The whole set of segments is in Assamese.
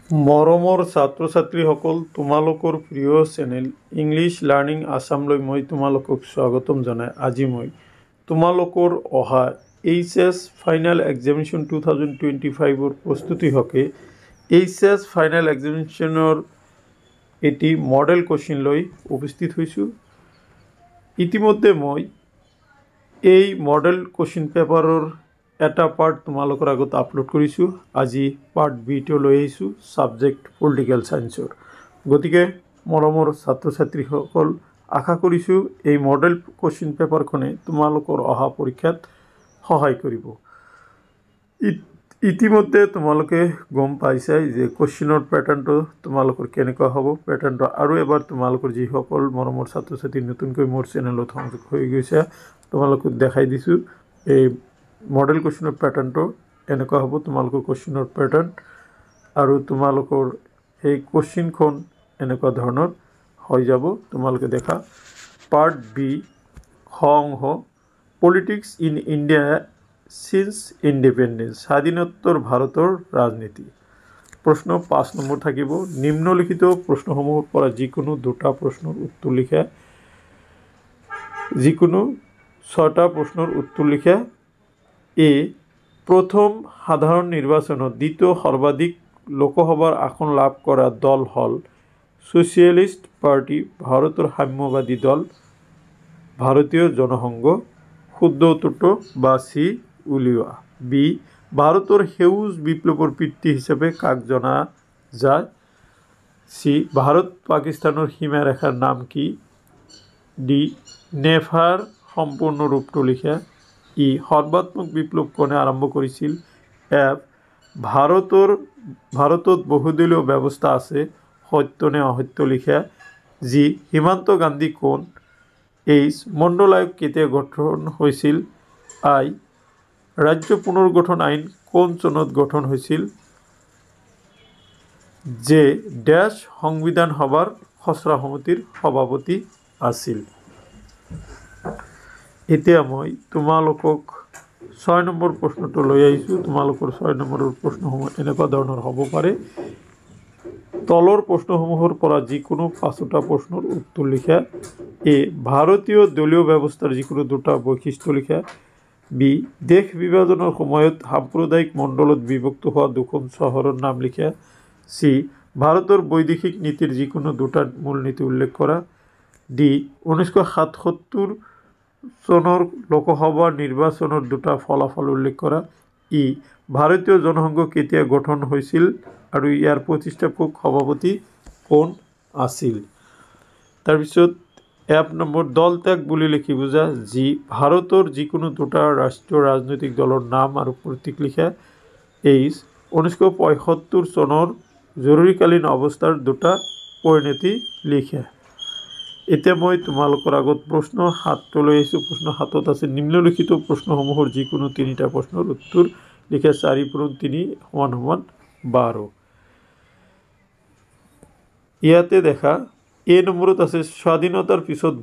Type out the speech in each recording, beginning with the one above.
মৰমৰ ছাত্ৰ ছাত্ৰীসকল, তোমালোকৰ প্ৰিয় চেনেল ইংলিছ লাৰ্ণিং আছামলৈ মই তোমালোকক স্বাগতম জনাই আজি মই তোমালোকৰ অহা এইচএছ ফাইনেল এক্সামিনেশ্যন 2025 প্ৰস্তুতি হকে এইচএছ ফাইনেল এক্সামিনেশ্যনৰ এটি মডেল কোশ্চিন লৈ উপস্থিত হৈছোঁ। ইতিমধ্যে মই এই মডেল কোশ্চিন পেপাৰৰ এটা পাৰ্ট তোমালোকৰ আগত আপলোড কৰিছোঁ। আজি পাৰ্ট বিটো লৈ আহিছোঁ সাবজেক্ট পলিটিকেল সায়েন্সৰ। গতিকে মৰমৰ ছাত্ৰ ছাত্ৰীসকল, আশা কৰিছোঁ এই মডেল কোশ্চিন পেপাৰখনে তোমালোকৰ অহা পৰীক্ষাত সহায় কৰিব। ইতিমধ্যে তোমালোকে গম পাইছাই যে কোশ্চিনৰ প্যাটাৰ্ণটো তোমালোকৰ কেনেকুৱা হ'ব। প্যাটাৰ্ণটো আৰু এবাৰ তোমালোকৰ যিসকল মৰমৰ ছাত্ৰ ছাত্ৰী নতুনকৈ মোৰ চেনেলত সংযোগ হৈ গৈছে তোমালোকক দেখাই দিছোঁ। এই মডেল কোশ্চিনৰ প্যাটাৰ্ণটো এনেকুৱা হ'ব। তোমালোকৰ কোশ্চিনৰ প্যাটাৰ্ণ আৰু তোমালোকৰ এই কোশ্চিনখন এনেকুৱা ধৰণৰ হৈ যাব। তোমালোকে দেখা পাৰ্ট বি সংহ politics in India since independence, স্বাধীনোত্তৰ ভাৰতৰ ৰাজনীতি। প্ৰশ্ন 5 নম্বৰ থাকিব। নিম্নলিখিত প্ৰশ্নসমূহৰ পৰা যিকোনো দুটা প্ৰশ্নৰ উত্তৰ লিখা। যিকোনো 6টা প্ৰশ্নৰ উত্তৰ লিখা। এ, প্ৰথম সাধাৰণ নিৰ্বাচনত দ্বিতীয় সৰ্বাধিক লোকসভাৰ আসন লাভ কৰা দল হ'ল ছ'চিয়েলিষ্ট পাৰ্টি, ভাৰতৰ সাম্যবাদী দল, ভাৰতীয় জনসংঘ। শুদ্ধ উত্তৰটো বাছি উলিওৱা। বি, ভাৰতৰ সেউজ বিপ্লৱৰ পিতৃ হিচাপে কাক জনা যায়? চি, ভাৰত পাকিস্তানৰ সীমাৰেখাৰ নাম কি? ডি, নেভাৰ সম্পূৰ্ণ ৰূপটো লিখা। ই, সৰ্বাত্মক বিপ্লৱ কোনে আৰম্ভ কৰিছিল? এফ, ভাৰতত বহুদলীয় ব্যৱস্থা আছে, সত্য নে অসত্য লিখা। জি, হিমান্ত গান্ধী কোন? এইচ, মণ্ডল আয়োগ কেতিয়া গঠন হৈছিল? আই, ৰাজ্য পুনৰ্গঠন আইন কোন চনত গঠন হৈছিল? যে, ডেছ সংবিধান সভাৰ খচৰা সমিতিৰ সভাপতি আছিল। এতিয়া মই তোমালোকক 6 নম্বৰ প্ৰশ্নটো লৈ আহিছোঁ। তোমালোকৰ 6 নম্বৰৰ প্ৰশ্নসমূহ এনেকুৱা ধৰণৰ হ'ব পাৰে। তলৰ প্ৰশ্নসমূহৰ পৰা যিকোনো 5টা প্ৰশ্নৰ উত্তৰ লিখা। এ, ভাৰতীয় দলীয় ব্যৱস্থাৰ যিকোনো দুটা বৈশিষ্ট্য লিখা। বি, দেশ বিভাজনৰ সময়ত সাম্প্ৰদায়িক মণ্ডলত বিভক্ত হোৱা দুখন চহৰৰ নাম লিখা। চি, ভাৰতৰ বৈদেশিক নীতিৰ যিকোনো দুটা মূলনীতি উল্লেখ কৰা। ডি, 1977 চনৰ লোকসভা নিৰ্বাচনৰ দুটা ফলাফল উল্লেখ কৰা। ই, ভাৰতীয় জনসংঘ কেতিয়া গঠন হৈছিল আৰু ইয়াৰ প্ৰতিষ্ঠাপক সভাপতি কোন আছিল? তাৰপিছত এফ নম্বৰ, দল ত্যাগ বুলিলে কি বুজা? জি, ভাৰতৰ যিকোনো দুটা ৰাষ্ট্ৰীয় ৰাজনৈতিক দলৰ নাম আৰু প্ৰতীক লিখা। এইচ, 1975 চনৰ জৰুৰীকালীন অৱস্থাৰ দুটা পৰিণতি লিখা। এতিয়া মই তোমালোকৰ আগত প্ৰশ্ন 7 লৈ আহিছোঁ। প্ৰশ্ন 7 আছে, নিম্নলিখিত প্ৰশ্নসমূহৰ যিকোনো 3টা প্ৰশ্নৰ উত্তৰ লিখা। 4 × 3 = 12। ইয়াতে দেখা এ নম্বৰত আছে, স্বাধীনতাৰ পিছত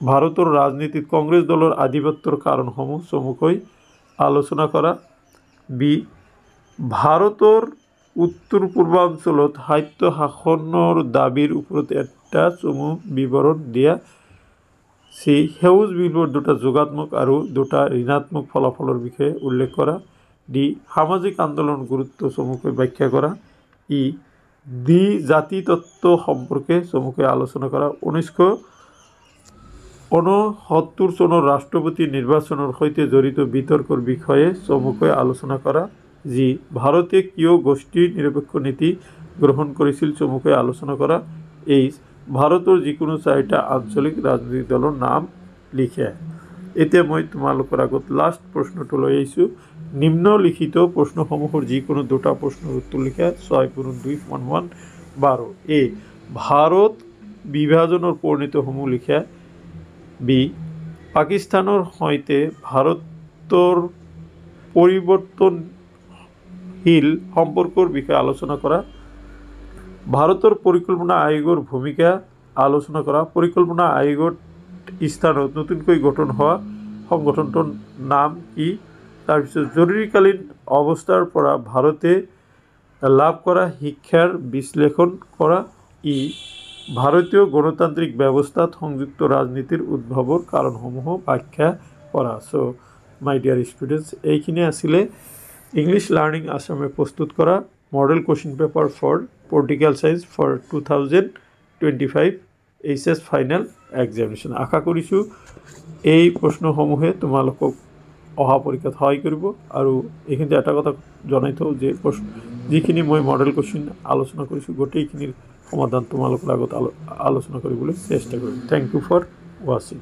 ভাৰতৰ ৰাজনীতিত কংগ্ৰেছ দলৰ আধিপত্যৰ কাৰণসমূহ চমুকৈ আলোচনা কৰা। বি, ভাৰতৰ উত্তৰ পূৰ্বাঞ্চলত স্বায়ত্ত শাসনৰ দাবীৰ ওপৰত এটা চমু বিৱৰণ দিয়া। চি, সেউজ বিপ্লৱৰ দুটা যোগাত্মক আৰু দুটা ঋণাত্মক ফলাফলৰ বিষয়ে উল্লেখ কৰা। ডি, সামাজিক আন্দোলনৰ গুৰুত্ব চমুকৈ ব্যাখ্যা কৰা। ই, দ্বি জাতি তত্ত্ব সম্পৰ্কে চমুকৈ আলোচনা কৰা। 1969 চনৰ ৰাষ্ট্ৰপতি নিৰ্বাচনৰ সৈতে জড়িত বিতৰ্কৰ বিষয়ে চমুকৈ আলোচনা কৰা। জি, ভাৰতে কিয় গোষ্ঠী নিৰপেক্ষ নীতি গ্ৰহণ কৰিছিল চমুকৈ আলোচনা কৰা। এইচ, ভাৰতৰ যিকোনো 4টা আঞ্চলিক ৰাজনৈতিক দলৰ নাম লিখা। এতিয়া মই তোমালোকৰ আগত লাষ্ট প্ৰশ্নটো লৈ আহিছোঁ। নিম্নলিখিত প্ৰশ্নসমূহৰ যিকোনো দুটা প্ৰশ্নৰ উত্তৰ লিখা। 6 × 2 = 12। এ, ভাৰত বিভাজনৰ পৰিণতিসমূহ লিখা। বি, পাকিস্তানৰ সৈতে ভাৰতৰ পৰিৱৰ্তনশীল সম্পৰ্কৰ বিষয়ে আলোচনা কৰা। ভাৰতৰ পৰিকল্পনা আয়োগৰ ভূমিকা আলোচনা কৰা। পৰিকল্পনা আয়োগৰ স্থানত নতুনকৈ গঠন হোৱা সংগঠনটোৰ নাম কি? তাৰপিছত জৰুৰীকালীন অৱস্থাৰ পৰা ভাৰতে লাভ কৰা শিক্ষাৰ বিশ্লেষণ কৰা। ই ভাৰতীয় গণতান্ত্ৰিক ব্যৱস্থাত সংযুক্ত ৰাজনীতিৰ উদ্ভৱৰ কাৰণসমূহ ব্যাখ্যা কৰা। চ' মাই ডিয়াৰ ষ্টুডেণ্টছ, এইখিনি আছিলে ইংলিছ লাৰ্নিং আসামে প্ৰস্তুত কৰা model question paper for political science for 2025 HS final examination. আশা কৰিছোঁ এই প্ৰশ্নসমূহে তোমালোকক অহা পৰীক্ষাত সহায় কৰিব। আৰু এইখিনিতে এটা কথা জনাই থওঁ যে যিখিনি মই মডেল কুৱেশ্যন আলোচনা কৰিছোঁ গোটেইখিনিৰ সমাধান তোমালোকৰ আগত আলোচনা কৰিবলৈ চেষ্টা কৰিম। থেংক ইউ ফৰ ৱাচিং।